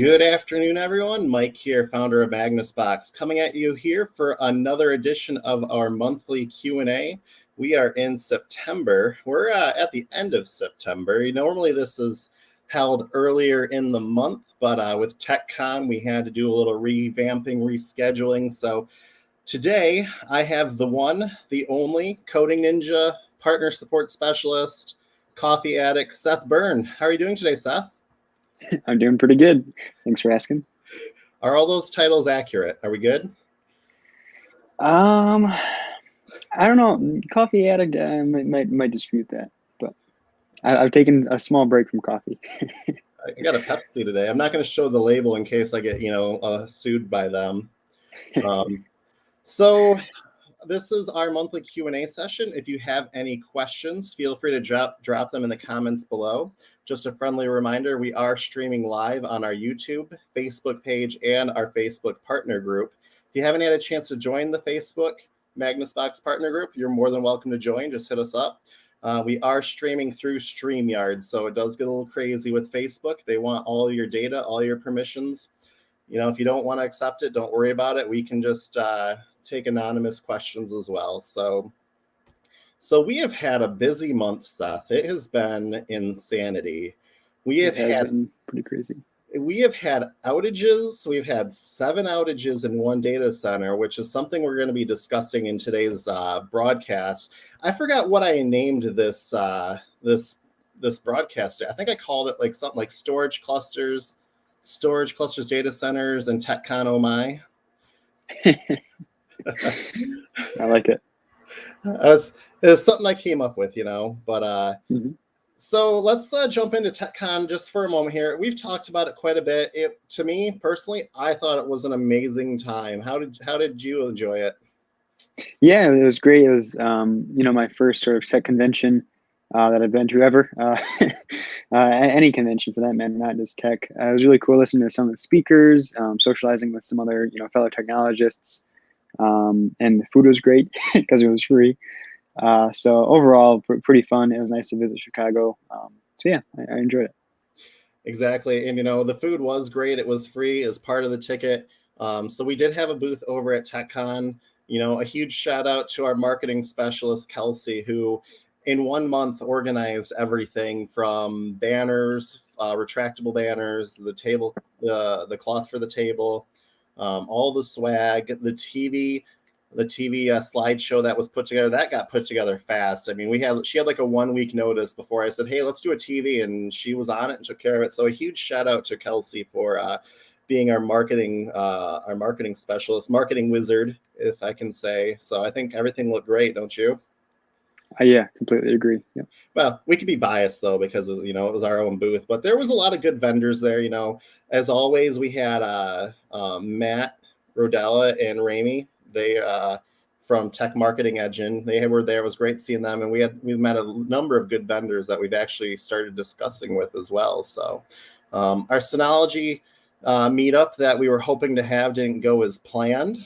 Good afternoon, everyone. Mike here, founder of Magnus, coming at you here for another edition of our monthly Q&A. We are in September. We're at the end of September. Normally this is held earlier in the month, but with TechCon, we had to do a little revamping, rescheduling. So today I have the one, the only coding ninja, partner support specialist, coffee addict, Seth Byrne. How are you doing today, Seth? I'm doing pretty good. Thanks for asking. Are all those titles accurate? Are we good? I don't know. Coffee addict, might dispute that, but I've taken a small break from coffee. I got a Pepsi today. I'm not going to show the label in case I get, sued by them. So this is our monthly Q&A session. If you have any questions, feel free to drop them in the comments below. Just a friendly reminder, we are streaming live on our YouTube, Facebook page, and our Facebook partner group. If you haven't had a chance to join the Facebook Magnus partner group, you're more than welcome to join. Just hit us up. We are streaming through StreamYard, so it does get a little crazy with Facebook. They want all your data, all your permissions. If you don't want to accept it, don't worry about it. We can just take anonymous questions as well. So we have had a busy month, Seth. It has been insanity. It has been pretty crazy. We have had outages. We've had 7 outages in one data center, which is something we're going to be discussing in today's broadcast. I forgot what I named this broadcast. I think I called it like something like storage clusters, data centers, and TechCon. Oh my! I like it. It's something I came up with, but So let's jump into TechCon just for a moment here. We've talked about it quite a bit. To me personally, I thought it was an amazing time. How did you enjoy it? Yeah, it was great. It was my first sort of tech convention that I've been to ever. Any convention for that matter, not just tech. It was really cool listening to some of the speakers, socializing with some other fellow technologists, and the food was great because it was free. So overall, pretty fun. It was nice to visit Chicago. So yeah, I enjoyed it. Exactly. And, the food was great. It was free as part of the ticket. So we did have a booth over at TechCon. A huge shout out to our marketing specialist, Kelsey, who in 1 month organized everything from banners, retractable banners, the table, the cloth for the table, all the swag, the TV slideshow that was put together, that got put together fast. I mean, she had like a 1 week notice before I said, hey, let's do a TV, and she was on it and took care of it. So a huge shout out to Kelsey for being our marketing specialist, marketing wizard, if I can say. So I think everything looked great, don't you? Yeah, completely agree. Yeah. Well, we could be biased though because it was our own booth, but there was a lot of good vendors there. As always, we had Matt, Rodella, and Ramey. They from Tech Marketing Engine. They were there. It was great seeing them, and we met a number of good vendors that we've actually started discussing with as well. So our Synology meetup that we were hoping to have didn't go as planned.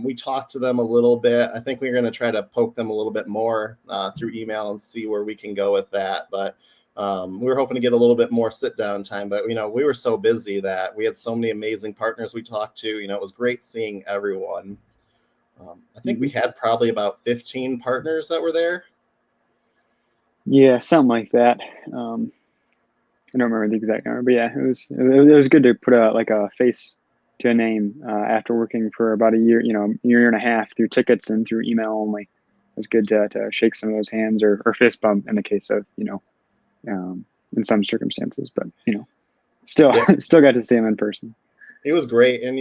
We talked to them a little bit. I think we're going to try to poke them a little bit more through email and see where we can go with that. But we were hoping to get a little bit more sit down time, but we were so busy that we had so many amazing partners we talked to. It was great seeing everyone. I think we had probably about 15 partners that were there. Yeah, something like that. I don't remember the exact number, but yeah, it was good to put a face to a name after working for about a year, year and a half through tickets and through email only. It was good to shake some of those hands or fist bump in the case of in some circumstances, but still got to see him in person. It was great. And,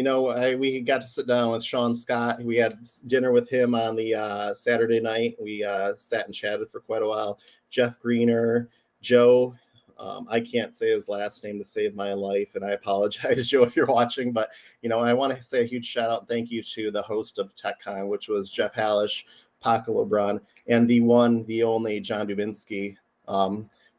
we got to sit down with Sean Scott. We had dinner with him on the Saturday night. We sat and chatted for quite a while. Jeff Greener, Joe, I can't say his last name to save my life, and I apologize, Joe, if you're watching. But, I want to say a huge shout out and thank you to the host of TechCon, which was Jeff Hallish, Paco LeBron, and the one, the only John Dubinsky,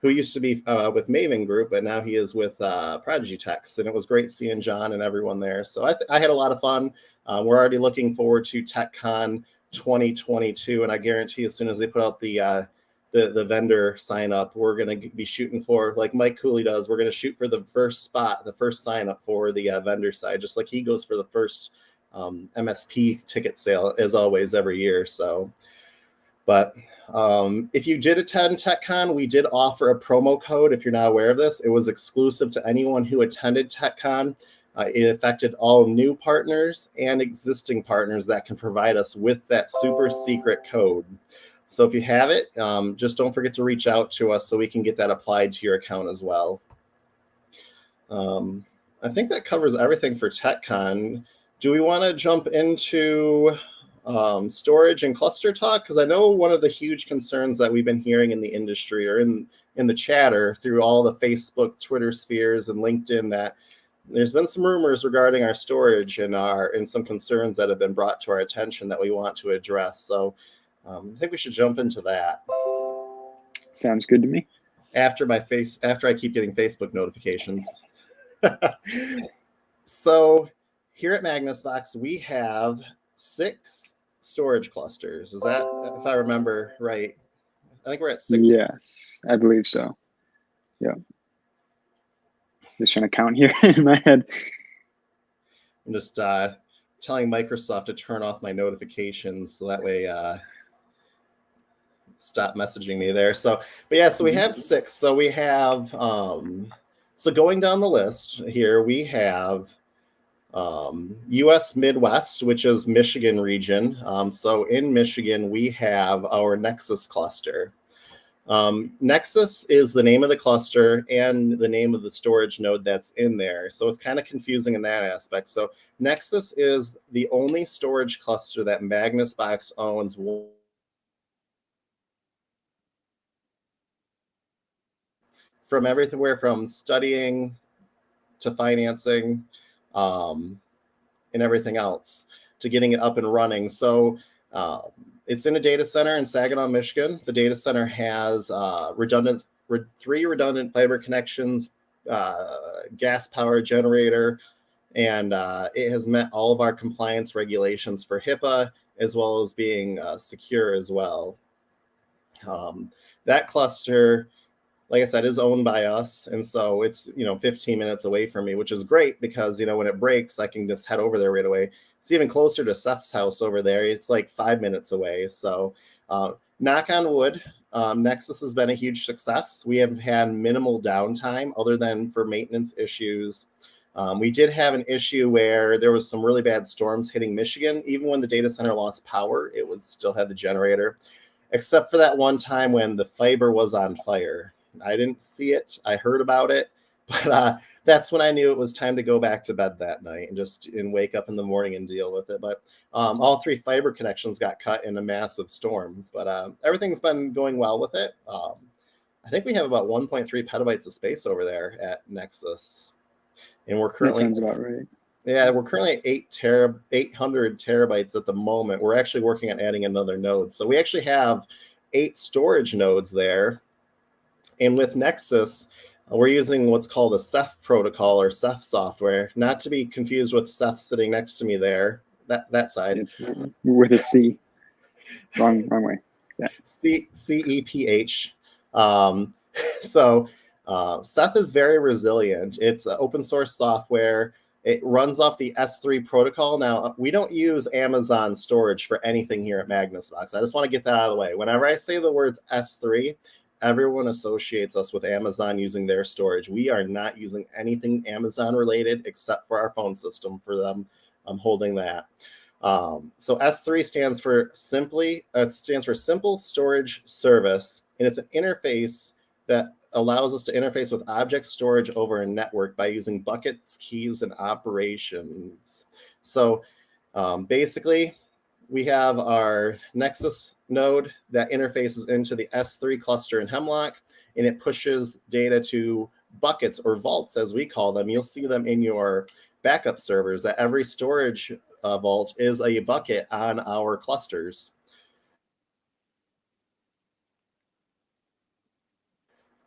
who used to be with Maven Group, but now he is with Prodigy Techs. And it was great seeing John and everyone there. So I had a lot of fun. We're already looking forward to TechCon 2022. And I guarantee as soon as they put out the the vendor sign up, we're going to be shooting for, like Mike Cooley does, we're going to shoot for the first spot, the first sign up for the vendor side, just like he goes for the first MSP ticket sale as always every year. So, but if you did attend TechCon, we did offer a promo code. If you're not aware of this, it was exclusive to anyone who attended TechCon. It affected all new partners and existing partners that can provide us with that super secret code. So if you have it, just don't forget to reach out to us so we can get that applied to your account as well. I think that covers everything for TechCon. Do we want to jump into storage and cluster talk? Because I know one of the huge concerns that we've been hearing in the industry or in the chatter through all the Facebook, Twitter spheres, and LinkedIn, that there's been some rumors regarding our storage and some concerns that have been brought to our attention that we want to address. So I think we should jump into that. Sounds good to me. After I keep getting Facebook notifications. So here at Magnus Box, we have 6 storage clusters. Is that, if I remember right? I think we're at 6. Yes, I believe so. Yeah. Just trying to count here in my head. I'm just telling Microsoft to turn off my notifications so that way stop messaging me there. So, but yeah, so we have 6. So we have so going down the list here, we have US Midwest, which is Michigan region. So in Michigan, we have our Nexus cluster. Nexus is the name of the cluster and the name of the storage node that's in there. So it's kind of confusing in that aspect. So Nexus is the only storage cluster that Magnus Box owns. From everywhere from studying to financing and everything else to getting it up and running. So it's in a data center in Saginaw, Michigan. The data center has 3 redundant fiber connections, gas power generator, and it has met all of our compliance regulations for HIPAA, as well as being secure as well. That cluster, like I said, is owned by us. And so it's, 15 minutes away from me, which is great because, when it breaks, I can just head over there right away. It's even closer to Seth's house over there. It's like 5 minutes away. So knock on wood, Nexus has been a huge success. We have had minimal downtime other than for maintenance issues. We did have an issue where there was some really bad storms hitting Michigan. Even when the data center lost power, it was still had the generator, except for that one time when the fiber was on fire. I didn't see it. I heard about it, but that's when I knew it was time to go back to bed that night and wake up in the morning and deal with it. But all 3 fiber connections got cut in a massive storm, but everything's been going well with it. I think we have about 1.3 petabytes of space over there at Nexus, and we're currently, that sounds about right. Yeah, we're currently at 800 terabytes at the moment. We're actually working on adding another node, so we actually have 8 storage nodes there. And with Nexus, we're using what's called a Seth protocol or Seth software, not to be confused with Seth sitting next to me there, that side. It's with a C. Wrong way. Yeah. CEPH. So Seth is very resilient. It's open source software. It runs off the S3 protocol. Now, we don't use Amazon storage for anything here at Magnus Box. I just want to get that out of the way. Whenever I say the words S3, everyone associates us with Amazon using their storage. We are not using anything Amazon related except for our phone system for them. I'm holding that. So S3 stands for Simple Storage Service, and it's an interface that allows us to interface with object storage over a network by using buckets, keys, and operations. So basically, we have our Nexus node that interfaces into the S3 cluster in Hemlock, and it pushes data to buckets or vaults, as we call them. You'll see them in your backup servers, that every storage vault is a bucket on our clusters.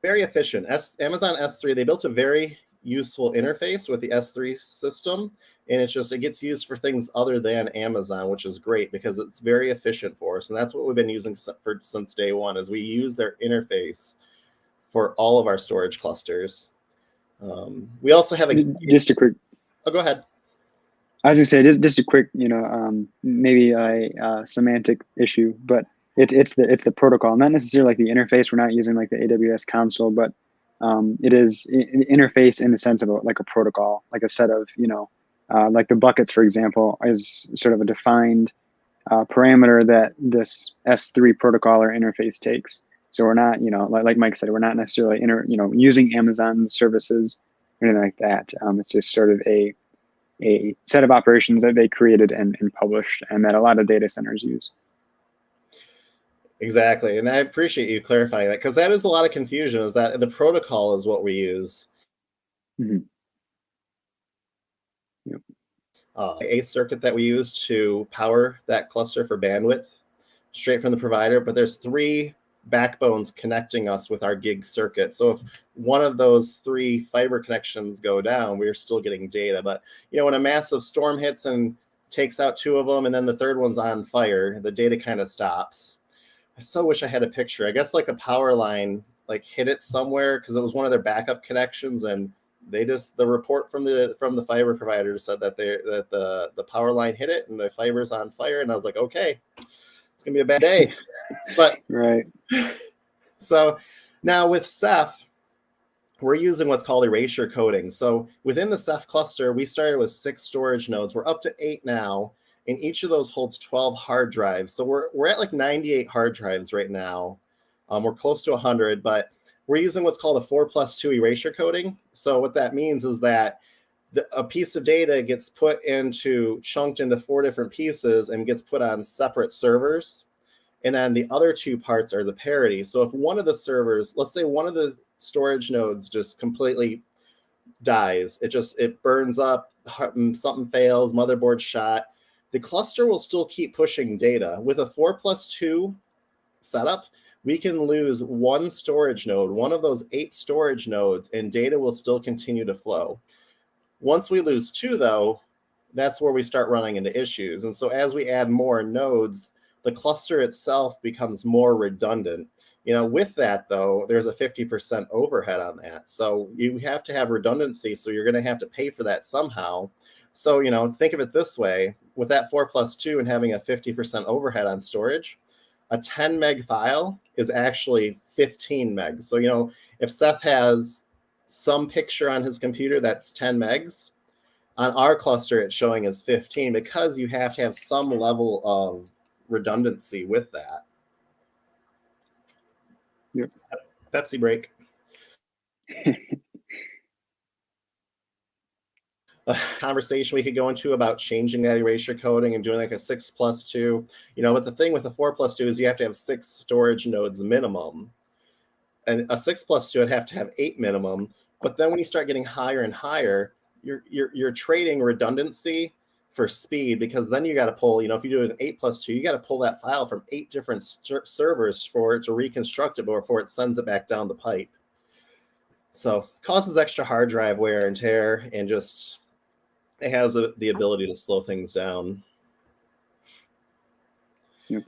Very efficient. Amazon S3, they built a very useful interface with the S3 system. And it gets used for things other than Amazon, which is great because it's very efficient for us. And that's what we've been using since day one, is we use their interface for all of our storage clusters. We also have just a quick. Oh, go ahead. I was gonna say just a quick, maybe a semantic issue, but it's the protocol, not necessarily like the interface. We're not using like the AWS console, but it is an interface in the sense of like a protocol, like a set of, like the buckets, for example, is sort of a defined parameter that this S3 protocol or interface takes. So we're not, like Mike said, we're not necessarily using Amazon services or anything like that. It's just sort of a set of operations that they created and published, and that a lot of data centers use. Exactly. And I appreciate you clarifying that, because that is a lot of confusion, is that the protocol is what we use. Mm-hmm. Yep. A circuit that we use to power that cluster for bandwidth straight from the provider, but there's 3 backbones connecting us with our gig circuit. So if one of those 3 fiber connections go down, we're still getting data. But when a massive storm hits and takes out 2 of them, and then the 3rd one's on fire, the data kind of stops. I so wish I had a picture. I guess like a power line like hit it somewhere, because it was one of their backup connections, and the report from the fiber provider said that the power line hit it and the fiber's on fire. And I was like, okay, it's gonna be a bad day. But right. So now with Seth, we're using what's called erasure coding. So within the Seth cluster, we started with 6 storage nodes. We're up to 8 now, and each of those holds 12 hard drives. So we're at like 98 hard drives right now. We're close to 100, but we're using what's called a 4+2 erasure coding. So what that means is that a piece of data gets chunked into 4 different pieces and gets put on separate servers. And then the other 2 parts are the parity. So if one of the servers, let's say one of the storage nodes just completely dies, it burns up, something fails, motherboard shot, the cluster will still keep pushing data. With a 4+2 setup, we can lose 1 storage node, one of those 8 storage nodes, and data will still continue to flow. Once we lose 2, though, that's where we start running into issues. And so as we add more nodes, the cluster itself becomes more redundant. With that, though, there's a 50% overhead on that. So you have to have redundancy, so you're going to have to pay for that somehow. So, think of it this way. With that 4+2 and having a 50% overhead on storage, a 10 meg file is actually 15 megs. So, if Seth has some picture on his computer that's 10 megs, on our cluster it's showing as 15, because you have to have some level of redundancy with that. Yep. Pepsi break. A conversation we could go into about changing that erasure coding and doing like a 6+2. But the thing with a 4+2 is you have to have 6 storage nodes minimum, and a 6+2 would have to have 8 minimum. But then when you start getting higher and higher, you're trading redundancy for speed, because then you got to pull, if you do an 8+2, you got to pull that file from 8 different servers for it to reconstruct it before it sends it back down the pipe. So causes extra hard drive wear and tear, and just it has the ability to slow things down. Yep.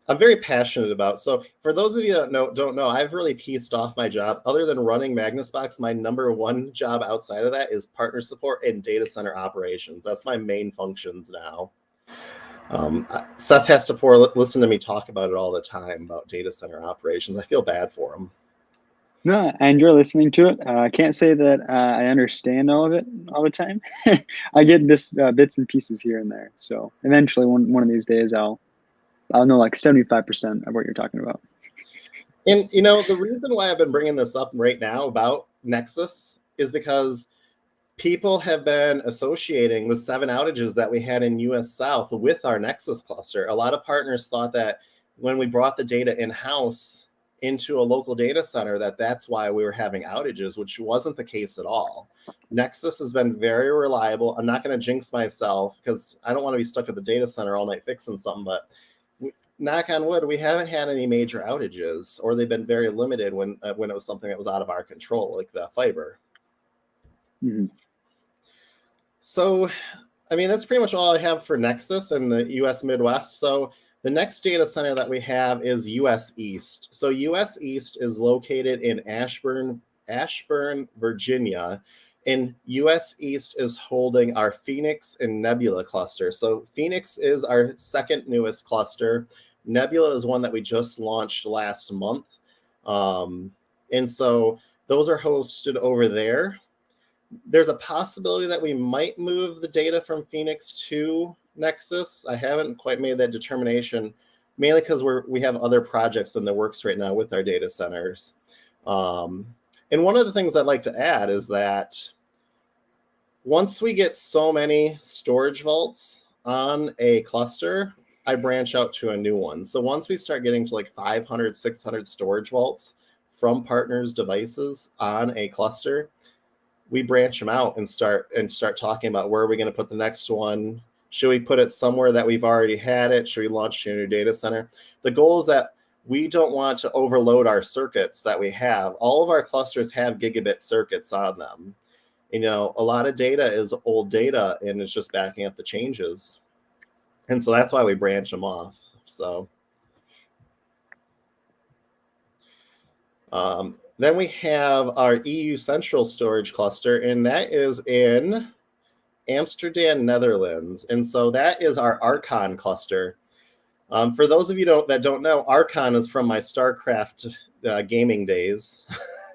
I'm very passionate about. So for those of you that don't know, I've really pieced off my job. Other than running Magnus Box, my number 1 job outside of that is partner support and data center operations. That's my main functions now. Seth has to listen to me talk about it all the time, about data center operations. I feel bad for him. No, I enjoy listening to it. I can't say that I understand all of it all the time. I get bits and pieces here and there. So eventually, one of these days, I'll know like 75% of what you're talking about. And the reason why I've been bringing this up right now about Nexus is because people have been associating the 7 outages that we had in US South with our Nexus cluster. A lot of partners thought that when we brought the data in-house into a local data center, that's why we were having outages, which wasn't the case at all. Nexus has been very reliable. I'm not going to jinx myself, because I don't want to be stuck at the data center all night fixing something, but knock on wood, we haven't had any major outages, or they've been very limited when it was something that was out of our control, like the fiber. Mm-hmm. So, I mean, that's pretty much all I have for Nexus and the US Midwest. So the next data center that we have is US East. So US East is located in Ashburn, Virginia. And US East is holding our Phoenix and Nebula cluster. So Phoenix is our second newest cluster. Nebula is one that we just launched last month. And so those are hosted over there. There's a possibility that we might move the data from Phoenix to Nexus. I haven't quite made that determination, mainly because we have other projects in the works right now with our data centers. And one of the things I'd like to add is that once we get so many storage vaults on a cluster, I branch out to a new one. So once we start getting to like 500, 600 storage vaults from partners' devices on a cluster, we branch them out and start talking about where are we going to put the next one. Should we put it somewhere that we've already had it? Should we launch a new data center? The goal is that we don't want to overload our circuits that we have. All of our clusters have gigabit circuits on them. You know, a lot of data is old data and it's just backing up the changes. And so that's why we branch them off. So then we have our EU Central Storage Cluster, and that is in Amsterdam, Netherlands. And so that is our Archon cluster. For those of you that don't know, Archon is from my StarCraft gaming days.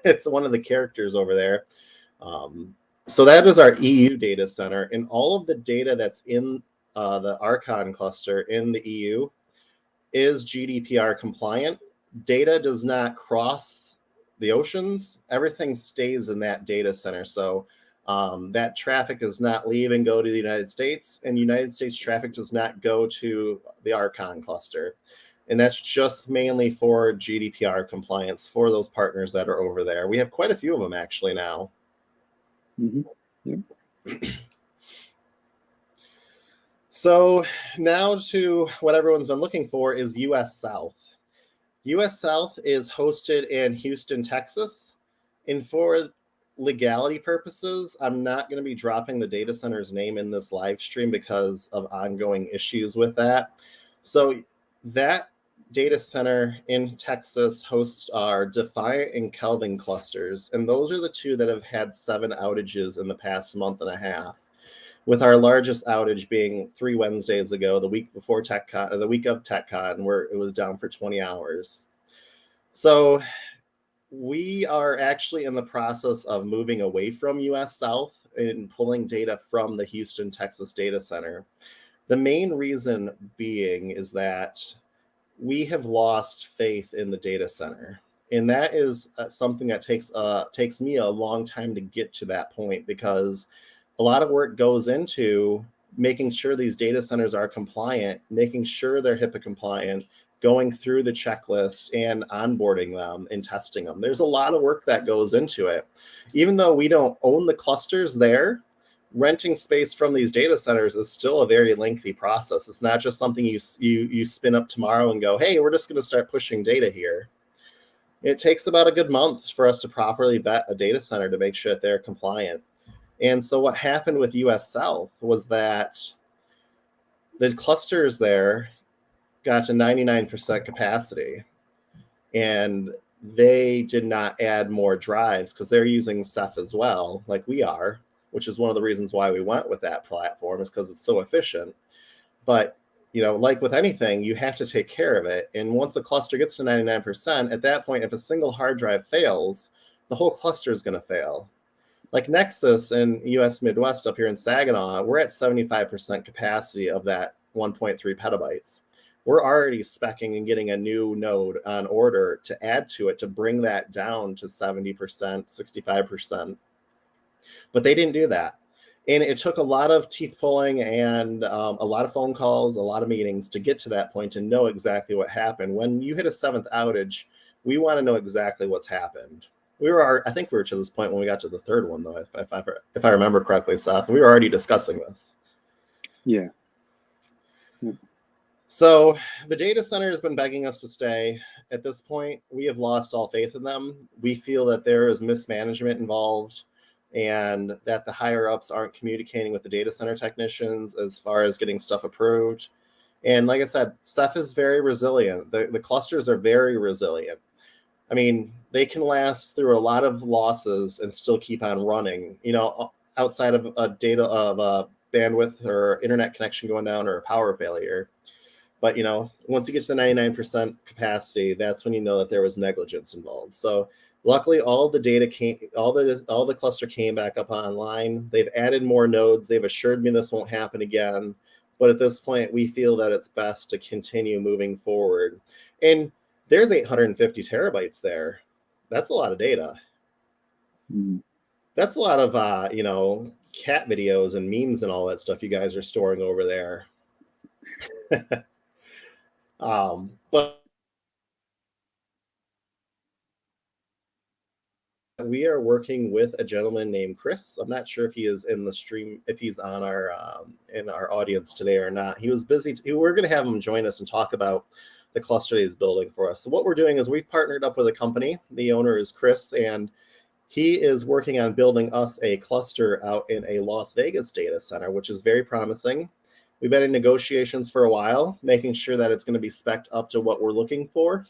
It's one of the characters over there. So that is our EU data center, and all of the data that's in the Archon cluster in the EU is GDPR compliant. Data does not cross the oceans. Everything stays in that data center. So that traffic does not leave and go to the United States, and United States traffic does not go to the Archon cluster. And that's just mainly for GDPR compliance for those partners that are over there. We have quite a few of them actually now. Mm-hmm. Yep. So now to what everyone's been looking for is US South. US South is hosted in Houston, Texas. And for legality purposes, I'm not going to be dropping the data center's name in this live stream because of ongoing issues with that. So that data center in Texas hosts our Defiant and Kelvin clusters. And those are the two that have had 7 outages in the past month and a half, with our largest outage being 3 Wednesdays ago, the week before TechCon, or the week of TechCon, where it was down for 20 hours. So we are actually in the process of moving away from US South and pulling data from the Houston, Texas data center. The main reason being is that we have lost faith in the data center. And that is something that takes me a long time to get to that point, because a lot of work goes into making sure these data centers are compliant, making sure they're HIPAA compliant, going through the checklist and onboarding them and testing them. There's a lot of work that goes into it. Even though we don't own the clusters there, renting space from these data centers is still a very lengthy process. It's not just something you spin up tomorrow and go, hey, we're just going to start pushing data here. It takes about a good month for us to properly vet a data center to make sure that they're compliant. And so what happened with US South was that the clusters there got to 99% capacity, and they did not add more drives because they're using Seth as well, like we are, which is one of the reasons why we went with that platform, is because it's so efficient. But, you know, like with anything, you have to take care of it. And once a cluster gets to 99%, at that point, if a single hard drive fails, the whole cluster is going to fail. Like Nexus and US Midwest up here in Saginaw, we're at 75% capacity of that 1.3 petabytes. We're already speccing and getting a new node on order to add to it to bring that down to 70%, 65%. But they didn't do that. And it took a lot of teeth pulling and a lot of phone calls, a lot of meetings to get to that point to know exactly what happened. When you hit a 7th outage, we want to know exactly what's happened. I think we were to this point when we got to the 3rd one, though, if I remember correctly, Seth. We were already discussing this. Yeah. So the data center has been begging us to stay. At this point, we have lost all faith in them. We feel that there is mismanagement involved. and that the higher ups aren't communicating with the data center technicians as far as getting stuff approved. And like I said, Seth is very resilient. The clusters are very resilient. I mean, they can last through a lot of losses and still keep on running, outside of a data of a bandwidth or internet connection going down or a power failure. But, once you get to the 99% capacity, that's when you know that there was negligence involved. So luckily, all the data all the cluster came back up online. They've added more nodes. They've assured me this won't happen again. But at this point, we feel that it's best to continue moving forward. And there's 850 terabytes there. That's a lot of data. That's a lot of, cat videos and memes and all that stuff you guys are storing over there. But we are working with a gentleman named Chris. I'm not sure if he is in the stream, if he's on our in our audience today or not. He was busy. We're going to have him join us and talk about the cluster he's building for us. So what we're doing is we've partnered up with a company. The owner is Chris, and he is working on building us a cluster out in a Las Vegas data center, which is very promising. We've been in negotiations for a while, making sure that it's going to be spec'd up to what we're looking for.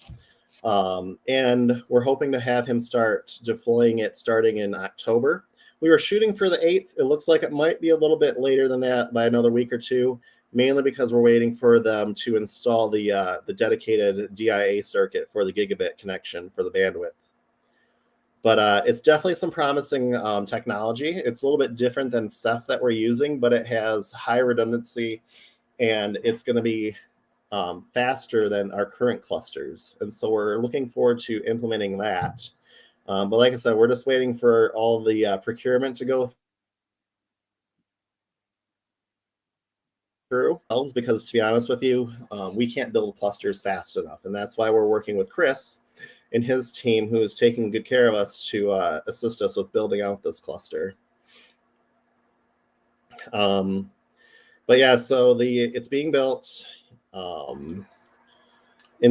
And we're hoping to have him start deploying it starting in October. We were shooting for the 8th. It looks like it might be a little bit later than that by another week or two, mainly because we're waiting for them to install the dedicated DIA circuit for the gigabit connection for the bandwidth. But it's definitely some promising technology. It's a little bit different than Seth that we're using, but it has high redundancy, and it's going to be faster than our current clusters. And so we're looking forward to implementing that. But like I said, we're just waiting for all the procurement to go through, because to be honest with you, we can't build clusters fast enough. And that's why we're working with Chris and his team, who is taking good care of us, to assist us with building out this cluster. But yeah, so it's being built. And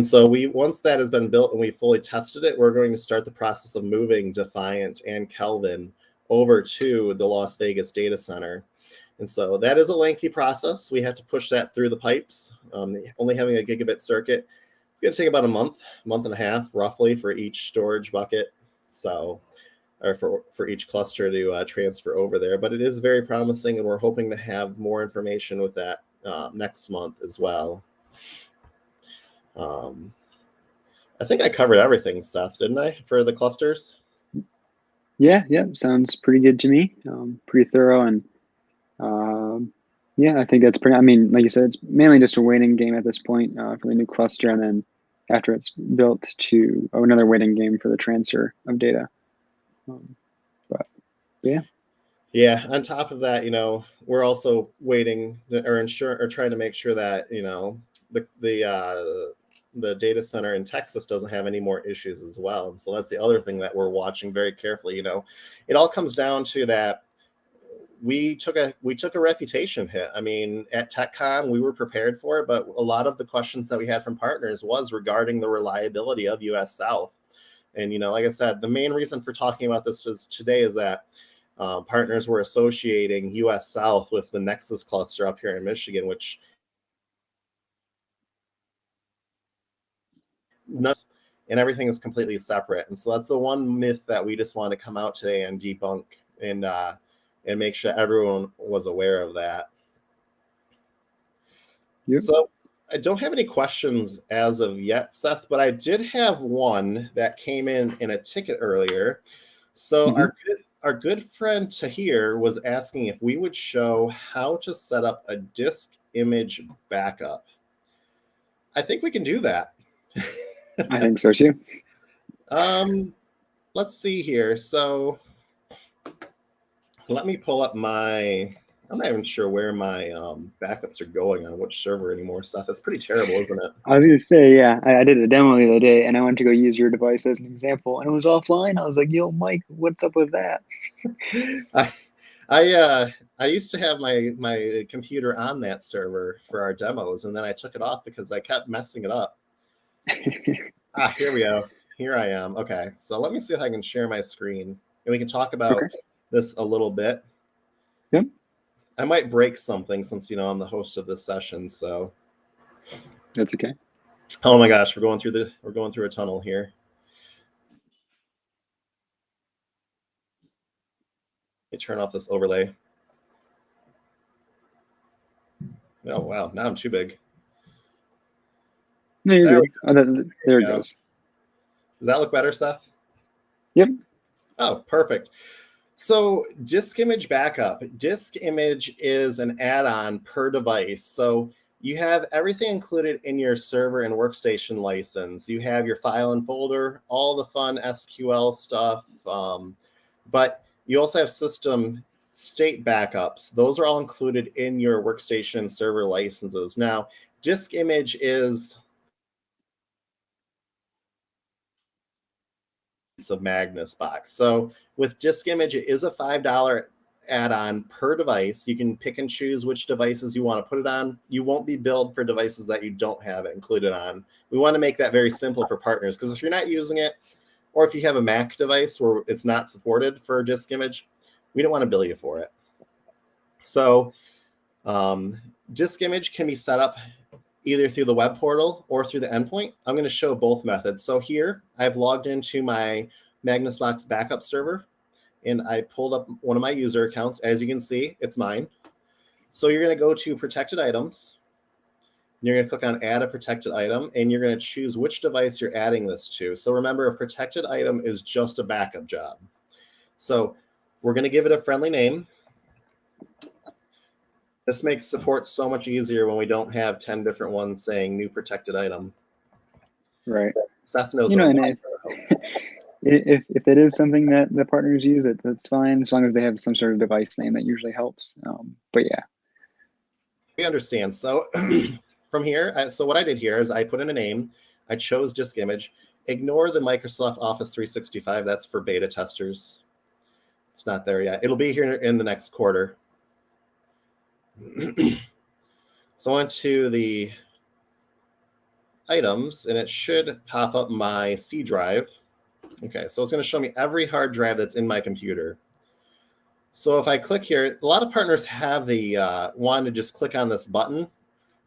so once that has been built and we fully tested it, we're going to start the process of moving Defiant and Kelvin over to the Las Vegas data center. And so that is a lengthy process. We have to push that through the pipes. Only having a gigabit circuit, it's going to take about a month and a half, roughly, for each storage bucket. So, or for each cluster to transfer over there. But it is very promising, and we're hoping to have more information with that next month as well. I think I covered everything, Seth, didn't I, for the clusters? Yeah, sounds pretty good to me. Pretty thorough, and yeah, I think that's pretty. I mean, like you said, it's mainly just a waiting game at this point for the new cluster, and then after it's built, to another waiting game for the transfer of data. But yeah. Yeah. On top of that, we're also waiting or trying to make sure that the data center in Texas doesn't have any more issues as well. And so that's the other thing that we're watching very carefully. It all comes down to that we took a reputation hit. I mean, at TechCon, we were prepared for it, but a lot of the questions that we had from partners was regarding the reliability of US South. And, like I said, the main reason for talking about this today is that partners were associating US South with the Nexus cluster up here in Michigan, which and everything is completely separate. And so that's the one myth that we just want to come out today and debunk, and make sure everyone was aware of that. Yep. So I don't have any questions as of yet, Seth, but I did have one that came in a ticket earlier. So our good friend Tahir was asking if we would show how to set up a disk image backup. I think we can do that. I think so too. Let's see here. So let me pull up I'm not even sure where my backups are going on which server anymore, Seth. It's pretty terrible, isn't it? I was going to say, yeah, I did a demo the other day, and I went to go use your device as an example, and it was offline. I was like, yo, Mike, what's up with that? I used to have my computer on that server for our demos, and then I took it off because I kept messing it up. Here we go. Here I am. Okay, so let me see if I can share my screen, and we can talk about this a little bit. Yep. I might break something since, you know, I'm the host of this session, so. That's okay. Oh my gosh, we're going through a tunnel here. Let me turn off this overlay. Oh wow, now I'm too big. No, you're good. There it goes. Does that look better, Seth? Yep. Oh, perfect. So disk image backup. Disk image is an add-on per device. So you have everything included in your server and workstation license. You have your file and folder, all the fun SQL stuff, but you also have system state backups. Those are all included in your workstation and server licenses. Now, disk image is of Magnus box. So with disk image, it is a $5 add-on per device. You can pick and choose which devices you want to put it on. You won't be billed for devices that you don't have it included on. We want to make that very simple for partners, because if you're not using it, or if you have a Mac device where it's not supported for disk image, we don't want to bill you for it. So disk image can be set up either through the web portal or through the endpoint. I'm going to show both methods. So here I've logged into my Magnus Box backup server, and I pulled up one of my user accounts. As you can see, it's mine. So you're going to go to protected items. You're going to click on add a protected item, and you're going to choose which device you're adding this to. So remember, a protected item is just a backup job. So we're going to give it a friendly name. This makes support so much easier when we don't have 10 different ones saying new protected item. Right. Seth knows. You know, and if it is something that the partners use, that's fine, as long as they have some sort of device name. That usually helps. But yeah. We understand. So from here, so what I did here is I put in a name. I chose disk image. Ignore the Microsoft Office 365. That's for beta testers. It's not there yet. It'll be here in the next quarter. So I went to the items, and it should pop up my C drive. Okay, so it's going to show me every hard drive that's in my computer. So if I click here, a lot of partners have the want to just click on this button.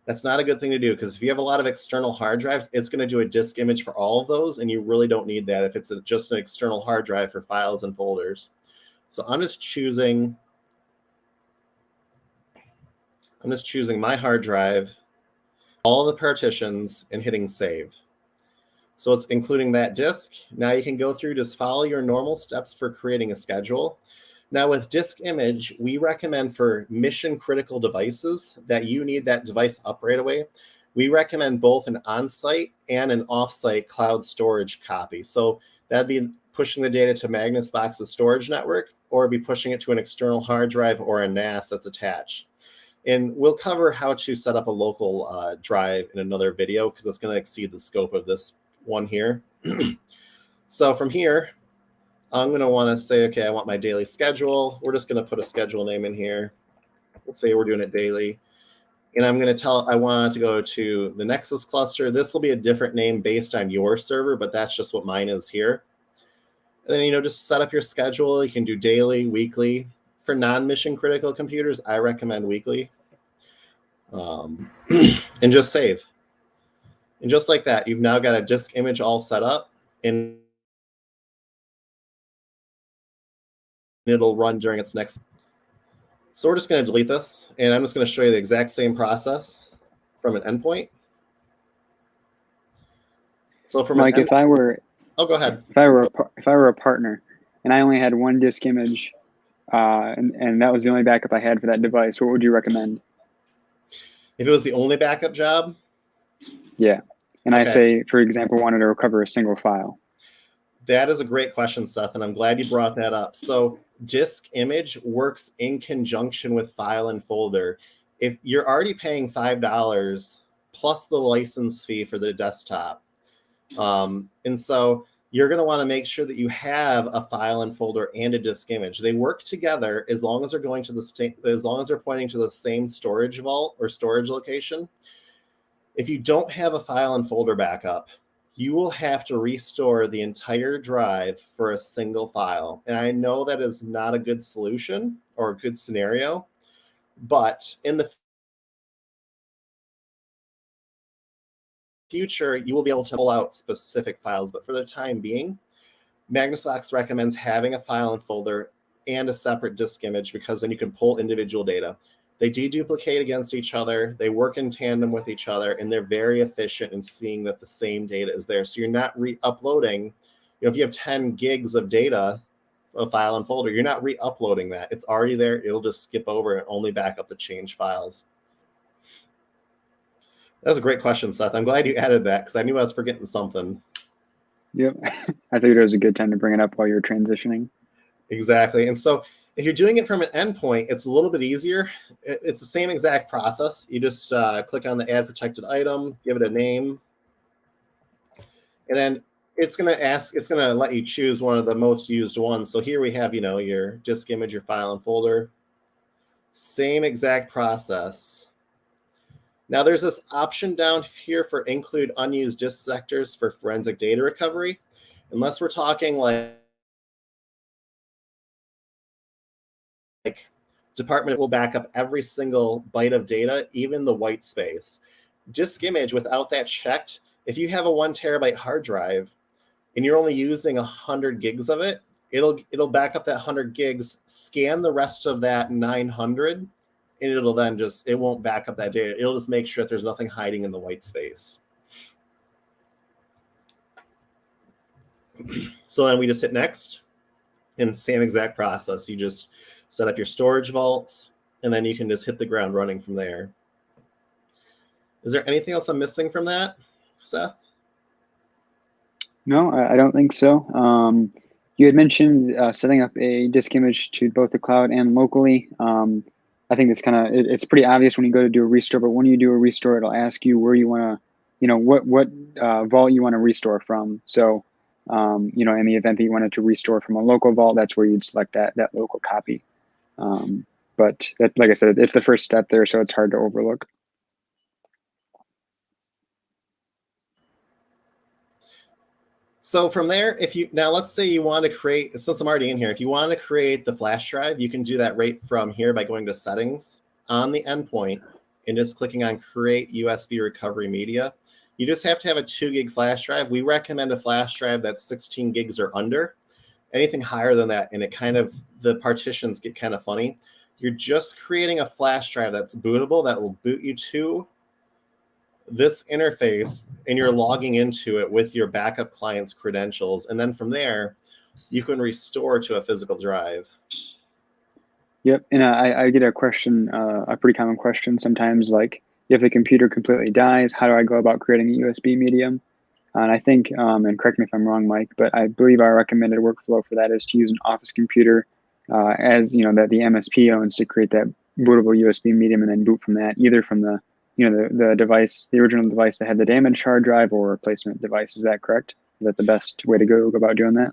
That's not a good thing to do, because if you have a lot of external hard drives, it's going to do a disk image for all of those, and you really don't need that if it's just an external hard drive for files and folders. So I'm just choosing my hard drive, all the partitions, and hitting save. So it's including that disk. Now you can go through, just follow your normal steps for creating a schedule. Now with disk image, we recommend for mission critical devices that you need that device up right away, we recommend both an on-site and an off-site cloud storage copy. So that'd be pushing the data to Magnus Box's storage network, or be pushing it to an external hard drive or a NAS that's attached. And we'll cover how to set up a local drive in another video, because it's going to exceed the scope of this one here. So from here, I'm going to want to say, okay, I want my daily schedule. We're just going to put a schedule name in here. We'll say we're doing it daily. And I'm going to I want to go to the Nexus cluster. This will be a different name based on your server, but that's just what mine is here. And then, you know, just set up your schedule. You can do daily, weekly. For non-mission critical computers, I recommend weekly. And just save. And just like that, you've now got a disk image all set up, and it'll run during its next. So we're just going to delete this, and I'm just going to show you the exact same process from an endpoint. So from Mike, if I were, oh, go ahead. If I were a partner, and I only had one disk image, and that was the only backup I had for that device, what would you recommend? If it was the only backup job? Yeah. And okay. I say, for example, wanted to recover a single file. That is a great question, Seth, and I'm glad you brought that up. So disk image works in conjunction with file and folder. If you're already paying $5 plus the license fee for the desktop, and so you're going to want to make sure that you have a file and folder and a disk image. They work together as long as they're going to as long as they're pointing to the same storage vault or storage location. If you don't have a file and folder backup, you will have to restore the entire drive for a single file. And I know that is not a good solution or a good scenario, but in the future, you will be able to pull out specific files. But for the time being, Magnus recommends having a file and folder and a separate disk image, because then you can pull individual data. They deduplicate against each other, they work in tandem with each other, and they're very efficient in seeing that the same data is there. So you're not re-uploading. If you have 10 gigs of data, a file and folder, you're not re-uploading that. It's already there. It'll just skip over and only back up the changed files. That was a great question, Seth. I'm glad you added that, because I knew I was forgetting something. Yep. I figured it was a good time to bring it up while you're transitioning. Exactly. And so if you're doing it from an endpoint, it's a little bit easier. It's the same exact process. You just click on the add protected item, give it a name, and then it's going to let you choose one of the most used ones. So here we have, your disk image, your file and folder. Same exact process. Now there's this option down here for include unused disk sectors for forensic data recovery. Unless we're talking like department will back up every single byte of data, even the white space. Disk image, without that checked, if you have a 1 terabyte hard drive and you're only using 100 gigs of it, it'll back up that 100 gigs, scan the rest of that 900, and it won't back up that data. It'll just make sure that there's nothing hiding in the white space. So then we just hit next, and same exact process. You just set up your storage vaults, and then you can just hit the ground running from there. Is there anything else I'm missing from that, Seth? No, I don't think so. You had mentioned setting up a disk image to both the cloud and locally. I think it's pretty obvious when you go to do a restore, but when you do a restore, it'll ask you where you want to, what vault you want to restore from. So, in the event that you wanted to restore from a local vault, that's where you'd select that local copy. But like I said, it's the first step there, so it's hard to overlook. So from there, now let's say you want to create, since I'm already in here, if you want to create the flash drive, you can do that right from here by going to settings on the endpoint and just clicking on create USB recovery media. You just have to have a 2 gig flash drive. We recommend a flash drive that's 16 gigs or under. Anything higher than that, and the partitions get kind of funny. You're just creating a flash drive that's bootable, that will boot you to this interface, and you're logging into it with your backup client's credentials. And then from there, you can restore to a physical drive. Yep. And I get a question, a pretty common question sometimes, like, if the computer completely dies, how do I go about creating a USB medium? And I think, and correct me if I'm wrong, Mike, but I believe our recommended workflow for that is to use an office computer that the MSP owns, to create that bootable USB medium, and then boot from that, either from the device, the original device that had the damaged hard drive, or replacement device. Is that correct? Is that the best way to go about doing that?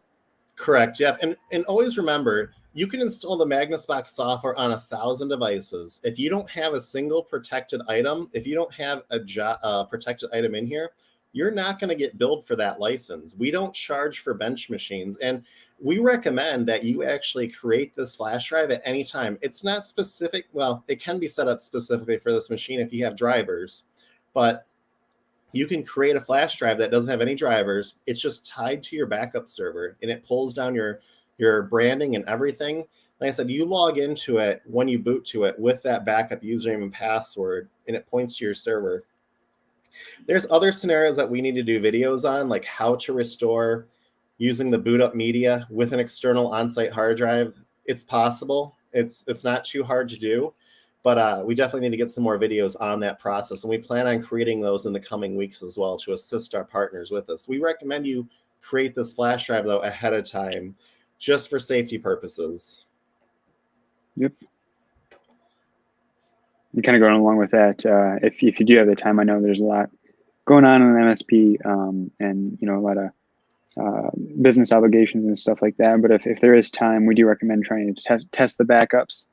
Correct. Yep. And always remember, you can install the Magnus Box software on 1,000 devices. If you don't have a single protected item, if you don't have a protected item in here, you're not going to get billed for that license. We don't charge for bench machines, and we recommend that you actually create this flash drive at any time. It's not specific. Well, it can be set up specifically for this machine if you have drivers, but you can create a flash drive that doesn't have any drivers. It's just tied to your backup server, and it pulls down your branding and everything. Like I said, you log into it when you boot to it with that backup username and password, and it points to your server. There's other scenarios that we need to do videos on, like how to restore using the boot up media with an external on-site hard drive. It's possible. It's not too hard to do, but we definitely need to get some more videos on that process. And we plan on creating those in the coming weeks as well to assist our partners with us. We recommend you create this flash drive, though, ahead of time, just for safety purposes. Yep. And kind of going along with that, if you do have the time, I know there's a lot going on in an MSP, and a lot of business obligations and stuff like that. But if there is time, we do recommend trying to test the backups,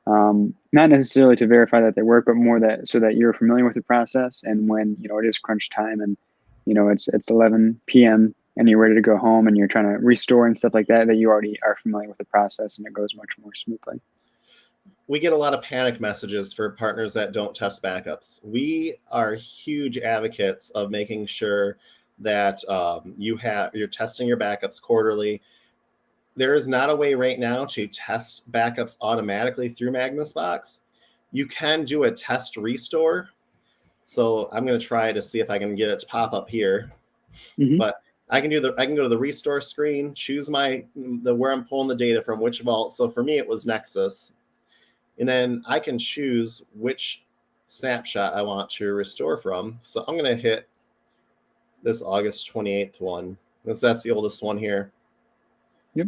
not necessarily to verify that they work, but more so that you're familiar with the process. And when it is crunch time, and it's 11 p.m. and you're ready to go home and you're trying to restore and stuff like that, that you already are familiar with the process and it goes much more smoothly. We get a lot of panic messages for partners that don't test backups. We are huge advocates of making sure that you're testing your backups quarterly. There is not a way right now to test backups automatically through Magnus Box. You can do a test restore. So I'm going to try to see if I can get it to pop up here. Mm-hmm. But I can go to the restore screen, choose where I'm pulling the data from, which vault. So for me, it was Nexus. And then I can choose which snapshot I want to restore from. So I'm going to hit this August 28th one. That's the oldest one here. Yep.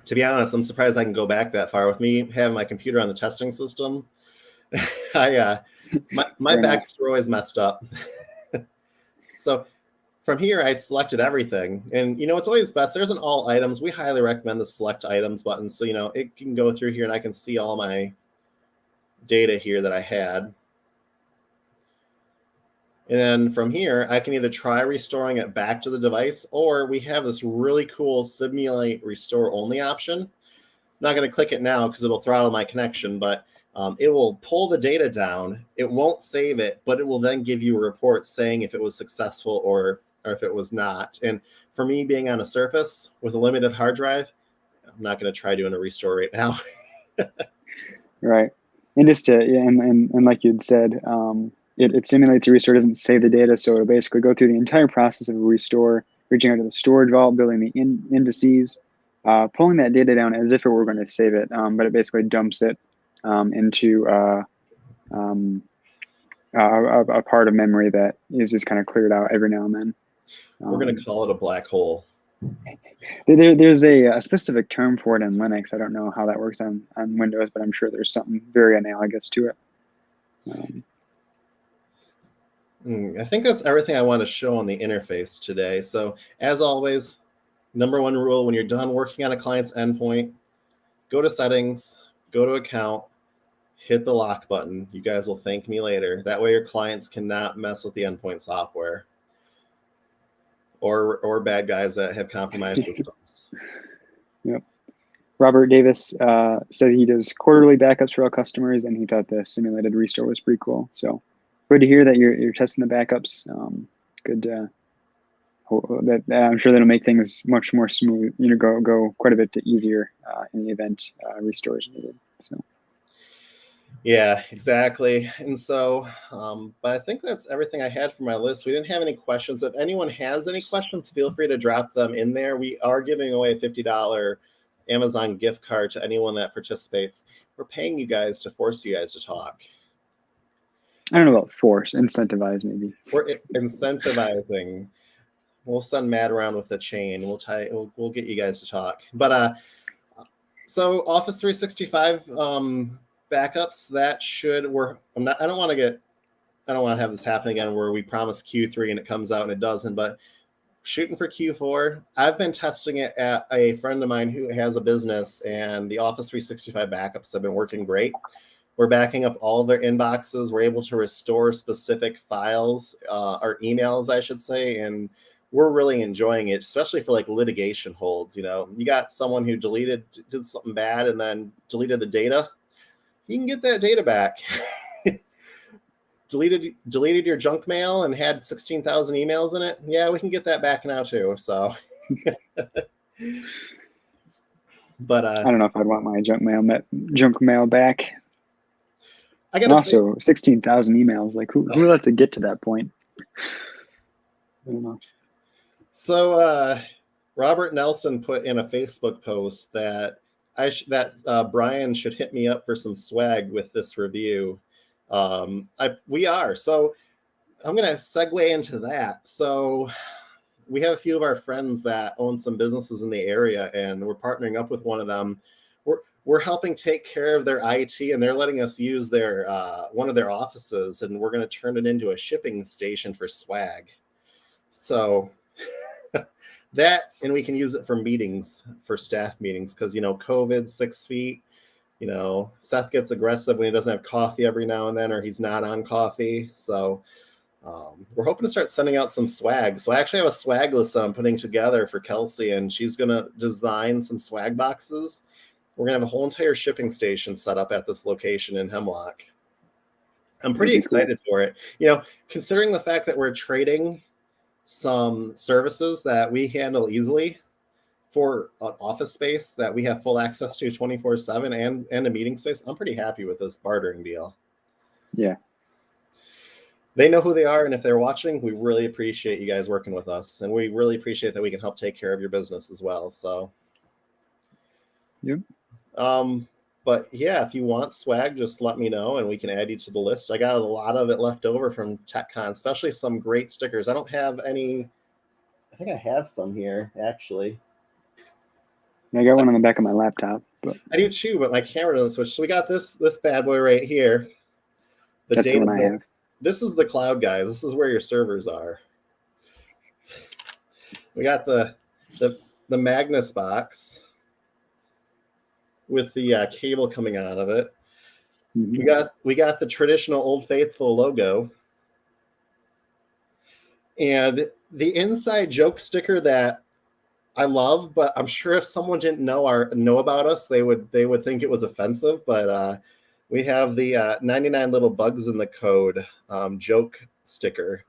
To be honest, I'm surprised I can go back that far. With me having my computer on the testing system, my backups were always messed up. So from here, I selected everything. And, it's always best. There's an all items. We highly recommend the select items button. So, it can go through here and I can see all my data here that I had. And then from here, I can either try restoring it back to the device, or we have this really cool simulate restore only option. I'm not going to click it now because it'll throttle my connection, but it will pull the data down. It won't save it, but it will then give you a report saying if it was successful or if it was not. And for me, being on a Surface with a limited hard drive, I'm not going to try doing a restore right now. Right. And just and like you'd said, it simulates a restore, doesn't save the data. So it'll basically go through the entire process of a restore, reaching out to the storage vault, building the indices, pulling that data down as if it were going to save it. But it basically dumps it into a part of memory that is just kind of cleared out every now and then. We're going to call it a black hole. There's a specific term for it in Linux. I don't know how that works on Windows, but I'm sure there's something very analogous to it. I think that's everything I want to show on the interface today. So as always, number one rule, when you're done working on a client's endpoint, go to settings, go to account, hit the lock button. You guys will thank me later. That way your clients cannot mess with the endpoint software or bad guys that have compromised systems. Yep. Robert Davis said he does quarterly backups for all customers, and he thought the simulated restore was pretty cool. So good to hear that you're testing the backups. Good. I'm sure that'll make things much more smooth. Go quite a bit easier in the event restores needed. So. Yeah, exactly. And so, but I think that's everything I had for my list. We didn't have any questions. If anyone has any questions, feel free to drop them in there. We are giving away a $50 Amazon gift card to anyone that participates. We're paying you guys to force you guys to talk. I don't know about force, incentivize maybe. We're incentivizing. We'll send Matt around with a chain. We'll get you guys to talk. But so Office 365 backups that should work. I don't want to have this happen again where we promise Q3 and it comes out and it doesn't, but shooting for Q4. I've been testing it at a friend of mine who has a business, and the Office 365 backups have been working great. We're backing up all of their inboxes. We're able to restore specific files, or emails, I should say, and we're really enjoying it, especially for like litigation holds. You got someone who did something bad and then deleted the data. You can get that data back. Deleted your junk mail and had 16,000 emails in it. Yeah, we can get that back now too. So, but I don't know if I'd want my junk mail back. I gotta also 16,000 emails. Like who lets it get to that point? I don't know. So Robert Nelson put in a Facebook post that Brian should hit me up for some swag with this review. We are. So I'm going to segue into that. So we have a few of our friends that own some businesses in the area, and we're partnering up with one of them. We're helping take care of their IT, and they're letting us use their one of their offices, and we're going to turn it into a shipping station for swag. So that, and we can use it for meetings, for staff meetings, because COVID, 6 feet. Seth gets aggressive when he doesn't have coffee every now and then, or he's not on coffee. So We're hoping to start sending out some swag. So I actually have a swag list that I'm putting together for Kelsey, and she's going to design some swag boxes. We're going to have a whole entire shipping station set up at this location in Hemlock. I'm pretty excited for it. Considering the fact that we're trading some services that we handle easily for an office space that we have full access to 24/7 and a meeting space, I'm pretty happy with this bartering deal. Yeah. They know who they are, and if they're watching, we really appreciate you guys working with us, and we really appreciate that we can help take care of your business as well. So, yep. But yeah, if you want swag, just let me know, and we can add you to the list. I got a lot of it left over from TechCon, especially some great stickers. I don't have any. I think I have some here, actually. I got one on the back of my laptop. But I do too, but my camera doesn't switch. So we got this bad boy right here. That's the one I have. This is the cloud, guys. This is where your servers are. We got the Magnus box with the cable coming out of it. Mm-hmm. We got the traditional Old Faithful logo, and the inside joke sticker that I love, but I'm sure if someone didn't know about us, they would think it was offensive. But we have the 99 little bugs in the code joke sticker,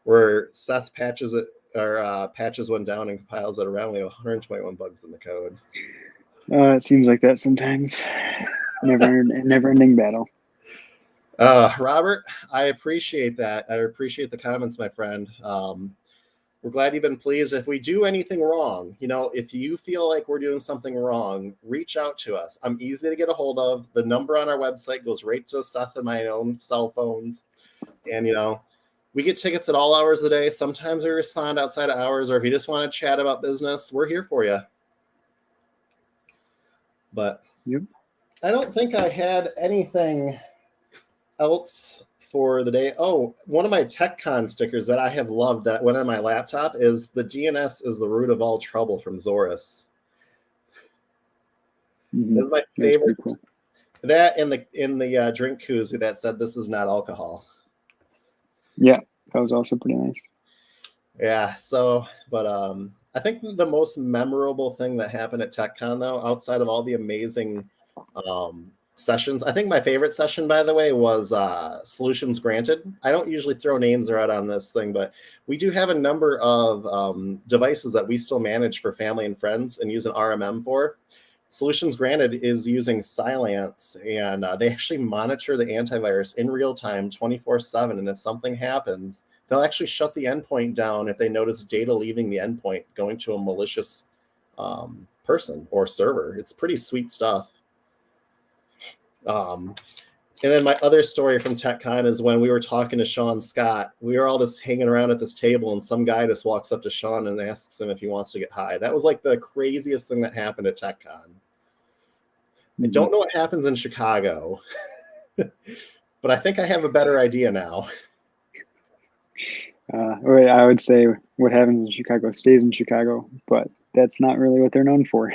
where Seth patches one down and compiles it around. We have 121 bugs in the code. It seems like that sometimes. Never-ending battle. Robert, I appreciate that. I appreciate the comments, my friend. We're glad you've been pleased. If we do anything wrong, if you feel like we're doing something wrong, reach out to us. I'm easy to get a hold of. The number on our website goes right to Seth and my own cell phones. And, we get tickets at all hours of the day. Sometimes we respond outside of hours, or if you just want to chat about business, we're here for you. But yep. I don't think I had anything else for the day. Oh, one of my TechCon stickers that I have loved that went on my laptop is the DNS is the root of all trouble from Zorus. Mm-hmm. That's my favorite. Cool. That in the drink koozie that said this is not alcohol. Yeah, that was also pretty nice. Yeah, so but I think the most memorable thing that happened at TechCon, though, outside of all the amazing sessions, I think my favorite session, by the way, was Solutions Granted. I don't usually throw names out on this thing, but we do have a number of devices that we still manage for family and friends and use an RMM for. Solutions Granted is using Cylance, and they actually monitor the antivirus in real time 24/7. And if something happens, they'll actually shut the endpoint down if they notice data leaving the endpoint going to a malicious person or server. It's pretty sweet stuff. And then my other story from TechCon is when we were talking to Sean Scott. We were all just hanging around at this table, and some guy just walks up to Sean and asks him if he wants to get high. That was like the craziest thing that happened at TechCon. I don't know what happens in Chicago, but I think I have a better idea now. I would say what happens in Chicago stays in Chicago, but that's not really what they're known for.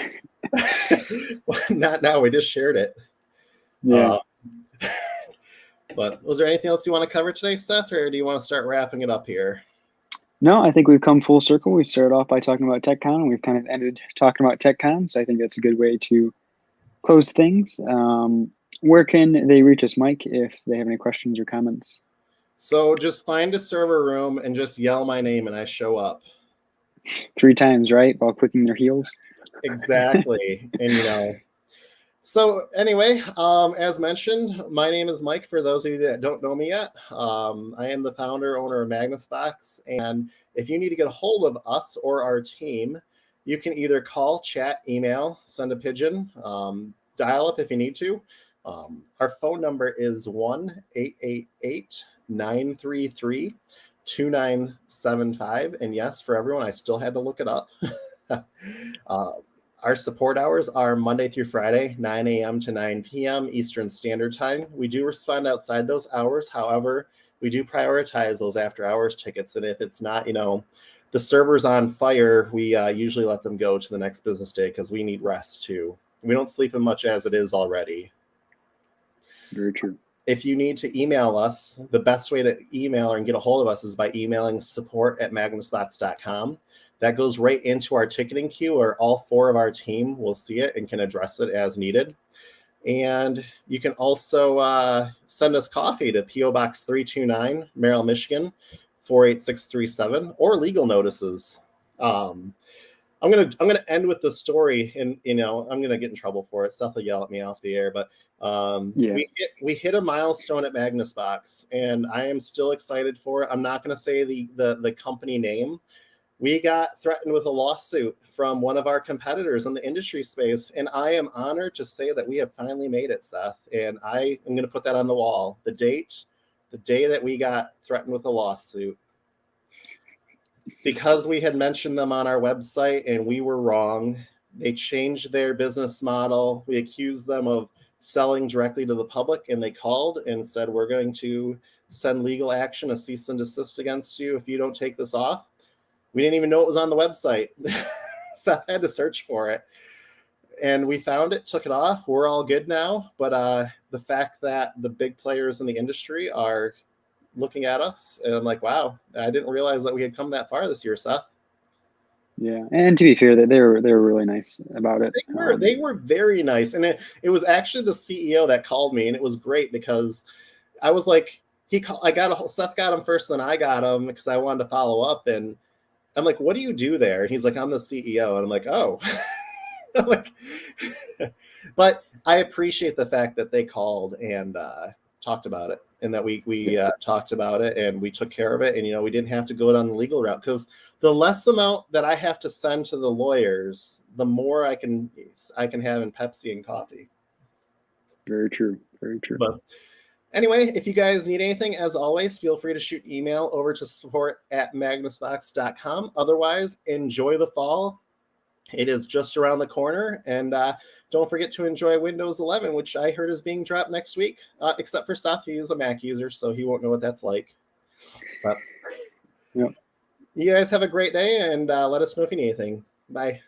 Well, not now. We just shared it. Yeah. But was there anything else you want to cover today, Seth, or do you want to start wrapping it up here? No, I think we've come full circle. We started off by talking about TechCon, and we've kind of ended talking about TechCon, so I think that's a good way to close things. Where can they reach us, Mike, if they have any questions or comments? So just find a server room and just yell my name, and I show up. 3 times, right? While clicking their heels. Exactly. And, so anyway, as mentioned, my name is Mike. For those of you that don't know me yet, I am the founder, owner of Magnus Box. And if you need to get a hold of us or our team, you can either call, chat, email, send a pigeon, dial up if you need to. Our phone number is 1-888-933-2975. And yes, for everyone, I still had to look it up. Our support hours are Monday through Friday, 9 a.m. to 9 p.m. Eastern Standard Time. We do respond outside those hours. However, we do prioritize those after hours tickets. And if it's not, the server's on fire, we usually let them go to the next business day because we need rest too. We don't sleep as much as it is already. Very true. If you need to email us, the best way to email and get a hold of us is by emailing support@magnusbox.com. That goes right into our ticketing queue, where all 4 of our team will see it and can address it as needed. And you can also send us coffee to P.O. Box 329, Merrill, Michigan, 48637, or legal notices. I'm gonna end with the story, and I'm gonna get in trouble for it. Seth will yell at me off the air, but we hit a milestone at Magnus Box, and I am still excited for it. I'm not gonna say the company name. We got threatened with a lawsuit from one of our competitors in the industry space, and I am honored to say that we have finally made it, Seth. And I am going to put that on the wall. The day that we got threatened with a lawsuit, because we had mentioned them on our website and we were wrong. They changed their business model. We accused them of selling directly to the public, and they called and said, we're going to send legal action, a cease and desist against you if you don't take this off. We didn't even know it was on the website. Seth had to search for it. And we found it, took it off. We're all good now. But the fact that the big players in the industry are looking at us, and I'm like, wow, I didn't realize that we had come that far this year, Seth. Yeah, and to be fair, that they were really nice about it. They were very nice. And it was actually the CEO that called me, and it was great because I was like, Seth got him first, then I got him because I wanted to follow up. And I'm like, what do you do there? And he's like, I'm the CEO. And I'm like, oh. I'm like, but I appreciate the fact that they called and talked about it, and that we talked about it and we took care of it. And, we didn't have to go down the legal route, because the less amount that I have to send to the lawyers, the more I can have in Pepsi and coffee. Very true. Very true. But anyway, if you guys need anything, as always, feel free to shoot email over to support@magnusbox.com. Otherwise, enjoy the fall. It is just around the corner. And don't forget to enjoy Windows 11, which I heard is being dropped next week, except for Seth. He is a Mac user, so he won't know what that's like. But yep. You guys have a great day, and let us know if you need anything. Bye.